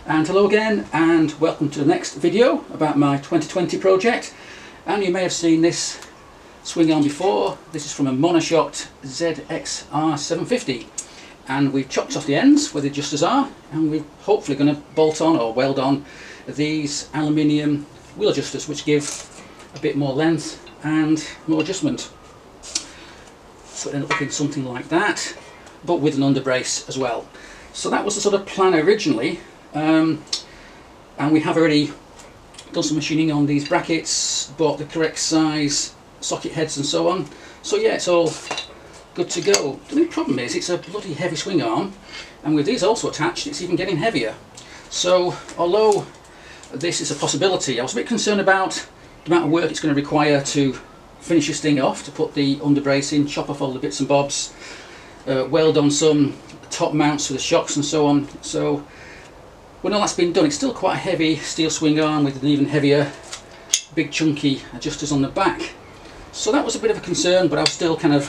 And hello again, and welcome to the next video about my 2020 project. And you may have seen this swing arm before. This is from a monoshocked ZXR750, and we've chopped off the ends where the adjusters are, and we're hopefully going to bolt on or weld on these aluminium wheel adjusters, which give a bit more length and more adjustment. So it ended up looking something like that, but with an underbrace as well. So that was the sort of plan originally. And we have already done some machining on these brackets, bought the correct size socket heads and so on. So yeah, it's all good to go. The only problem is it's a bloody heavy swing arm, and with these also attached it's even getting heavier. So although this is a possibility, I was a bit concerned about the amount of work it's going to require to finish this thing off, to put the underbrace in, chop off all the bits and bobs, weld on some top mounts for the shocks and so on. So when all that's been done, it's still quite a heavy steel swing arm with an even heavier, big chunky adjusters on the back. So that was a bit of a concern, but I was still kind of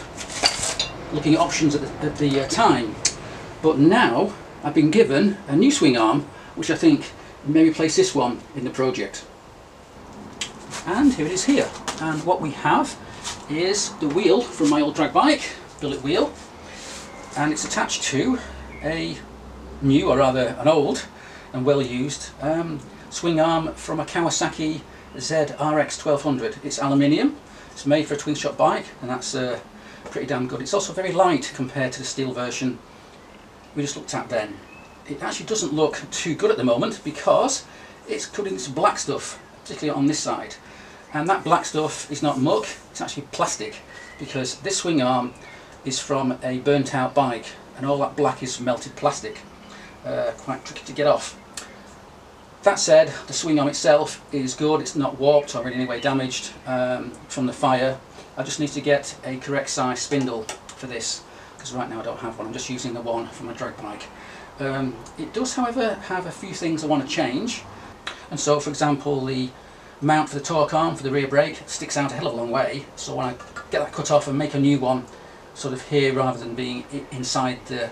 looking at options at the time. But now I've been given a new swing arm, which I think may replace this one in the project. And here it is here. And what we have is the wheel from my old drag bike, billet wheel, and it's attached to a new, or rather an old and well used swing arm from a Kawasaki Z650. It's aluminium, it's made for a twin shock bike, and that's pretty damn good. It's also very light compared to the steel version we just looked at then. It actually doesn't look too good at the moment because it's covered in this black stuff, particularly on this side. And that black stuff is not muck, it's actually plastic, because this swing arm is from a burnt out bike, and all that black is melted plastic. Quite tricky to get off. That said, the swing arm itself is good, it's not warped or in any way damaged from the fire. I just need to get a correct size spindle for this, because right now I don't have one, I'm just using the one from my drag bike. It does, however, have a few things I want to change, and so for example the mount for the torque arm for the rear brake sticks out a hell of a long way, so when I get that cut off and make a new one sort of here rather than being inside the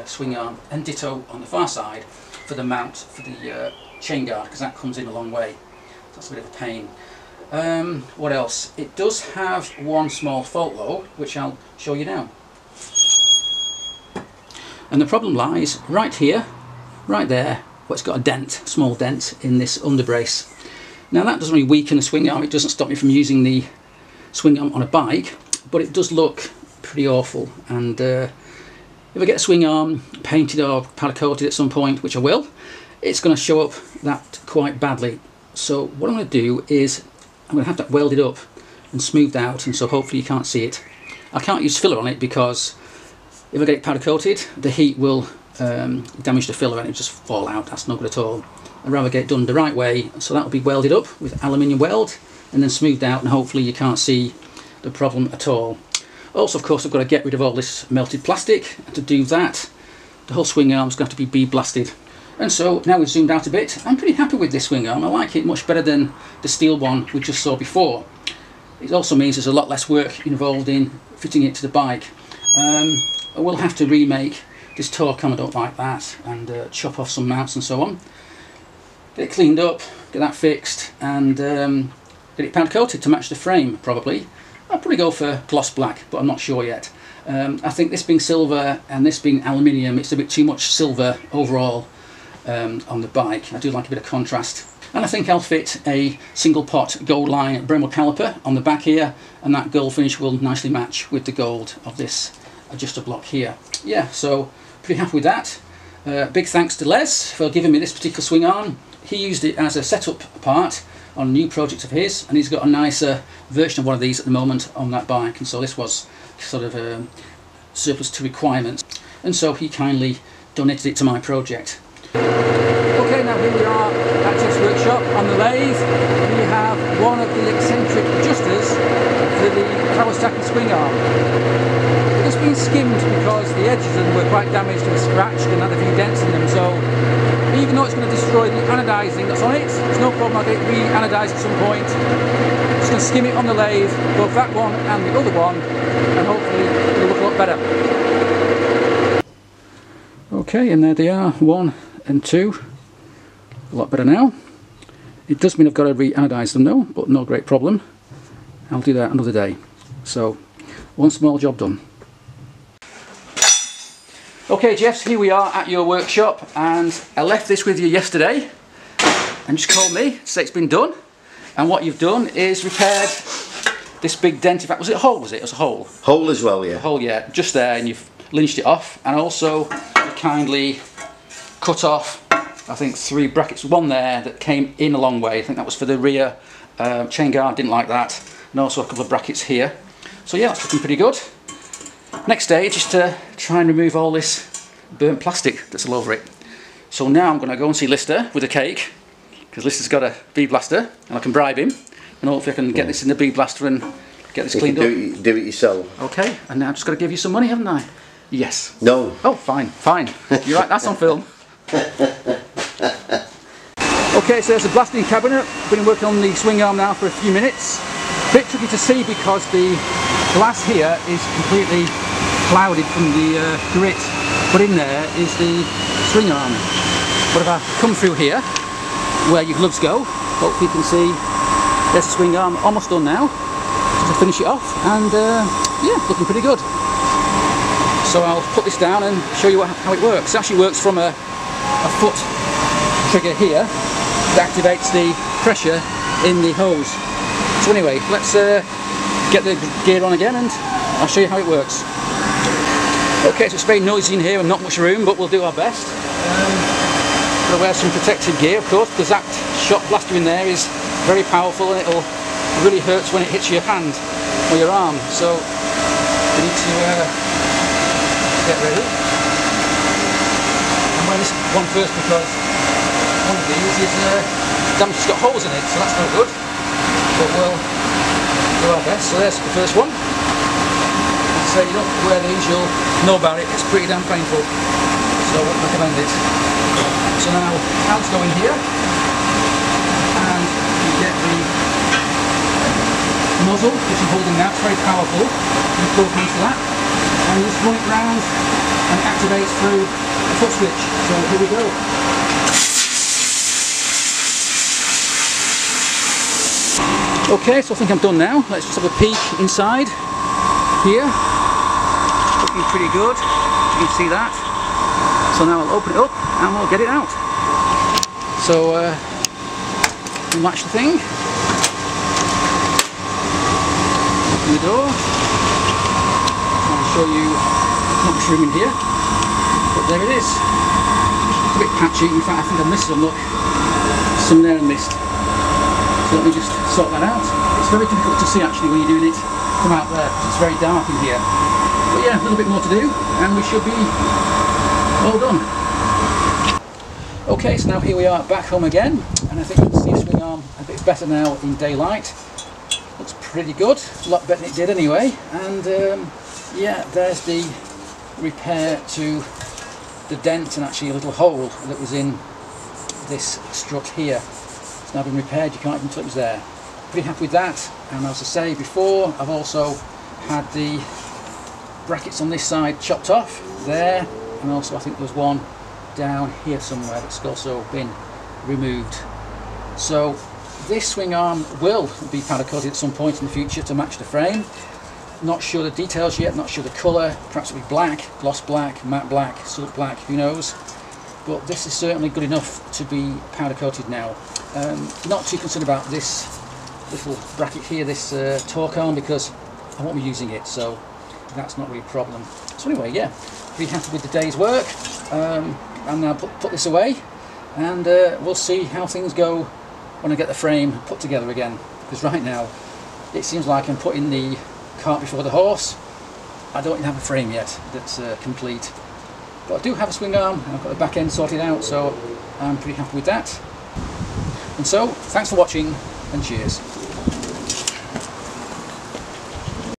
swing arm, and ditto on the far side for the mount for the chain guard, because that comes in a long way. That's a bit of a pain. What else? It does have one small fault though, which I'll show you now. And the problem lies right here, right there, where it's got a dent, small dent in this underbrace. Now that doesn't really weaken the swing arm, it doesn't stop me from using the swing arm on a bike, but it does look pretty awful. And if I get a swing arm painted or powder coated at some point, which I will, it's going to show up that quite badly. So what I'm going to do is I'm going to have that welded up and smoothed out, and so hopefully you can't see it. I can't use filler on it because if I get it powder coated, the heat will damage the filler and it'll just fall out. That's not good at all. I'd rather get it done the right way, so that will be welded up with aluminium weld and then smoothed out, and hopefully you can't see the problem at all. Also, of course, I've got to get rid of all this melted plastic, and to do that the whole swing arm is going to have to be bead blasted. And so now we've zoomed out a bit, I'm pretty happy with this swing arm. I like it much better than the steel one we just saw before. It also means there's a lot less work involved in fitting it to the bike. I will have to remake this torque arm, I don't like that, and chop off some mounts and so on. Get it cleaned up, get that fixed, and get it powder coated to match the frame probably. I'll probably go for gloss black, but I'm not sure yet. I think this being silver and this being aluminium, it's a bit too much silver overall on the bike. I do like a bit of contrast. And I think I'll fit a single pot gold line Bremel caliper on the back here, and that gold finish will nicely match with the gold of this adjuster block here. Yeah, so pretty happy with that. Big thanks to Les for giving me this particular swing arm. He used it as a setup part on a new project of his, and he's got a nicer version of one of these at the moment on that bike, and so this was sort of surplus to requirements, and so he kindly donated it to my project. Okay, now here we are at Jeff's workshop on the lathe. We have one of the eccentric adjusters for the Kawasaki swing arm. It's been skimmed because the edges of them were quite damaged and scratched and had a few dents in them, so even though it's going to destroy the anodizing that's on it, there's no problem, I'll get it re-anodized at some point. Just going to skim it on the lathe, both that one and the other one, and hopefully it'll look a lot better. Okay, and there they are, 1 and 2. A lot better now. It does mean I've got to re-anodise them though, but no great problem. I'll do that another day. So, one small job done. Okay Jeffs, here we are at your workshop, and I left this with you yesterday and just called me to say it's been done. And what you've done is repaired this big dent. In fact, was it a hole? Was it? It was a hole. Hole as well, yeah. A hole, yeah, just there, and you've lynched it off, and also you kindly cut off, I think, 3 brackets. One there that came in a long way. I think that was for the rear chain guard. Didn't like that, and also a couple of brackets here. So yeah, that's looking pretty good. Next stage is to try and remove all this burnt plastic that's all over it. So now I'm going to go and see Lister with a cake, because Lister's got a bead blaster, and I can bribe him, and hopefully I can get this in the bead blaster and get this cleaned up. Do it yourself. Okay, and now I've just got to give you some money, haven't I? Yes. No. Oh, fine, fine. You're right, that's on film. Okay, so there's the blasting cabinet. I've been working on the swing arm now for a few minutes. A bit tricky to see because the glass here is completely clouded from the grit, but in there is the swing arm. But if I come through here, where your gloves go, hopefully you can see there's the swing arm, almost done now. Just to finish it off, and yeah, looking pretty good. So I'll put this down and show you how it works. It actually works from a foot trigger here that activates the pressure in the hose. So anyway, let's get the gear on again and I'll show you how it works. Okay, so it's very noisy in here and not much room, but we'll do our best. Gotta wear some protective gear, of course, because that shot blaster in there is very powerful, and it'll really hurts when it hits your hand or your arm. So we need to get ready. I'm wearing this one first because one of these is damaged, it's got holes in it, so that's no good. But we'll do our best. So there's the first one. So you don't wear these, you'll know about it. It's pretty damn painful, so I wouldn't recommend it. So now hands go in here, and you get the muzzle, which I'm holding now. It's very powerful. You pull into that, and you just run it round, and it activates through a foot switch. So here we go. Okay, so I think I'm done now. Let's just have a peek inside here. Looking pretty good. You can see that. So now I'll open it up and we'll get it out. So we'll match the thing. Open the door. I'll show you not much room in here, but there it is. It's a bit patchy. In fact, I think I missed some. Look, some there and missed. So let me just sort that out. It's very difficult to see actually when you're doing it from out there because it's very dark in here. But yeah, a little bit more to do and we should be all done. Okay, so now here we are back home again, and I think you can see the swing arm a bit better now in daylight. Looks pretty good, a lot better than it did anyway. And yeah, there's the repair to the dent and actually a little hole that was in this strut here. It's now been repaired, you can't even tell it was there. Pretty happy with that, and as I say before, I've also had the brackets on this side chopped off there, and also I think there's one down here somewhere that's also been removed. So this swing arm will be powder coated at some point in the future to match the frame. Not sure the details yet, not sure the colour. Perhaps it'll be black, gloss black, matte black, silk black, who knows. But this is certainly good enough to be powder coated now. Not too concerned about this little bracket here, this torque arm, because I won't be using it, so that's not really a problem. So anyway, yeah, pretty happy with the day's work. And now put this away, and we'll see how things go when I get the frame put together again, because right now it seems like I'm putting the cart before the horse. I don't even have a frame yet that's complete, but I do have a swing arm and I've got the back end sorted out, so I'm pretty happy with that. And so thanks for watching, and cheers.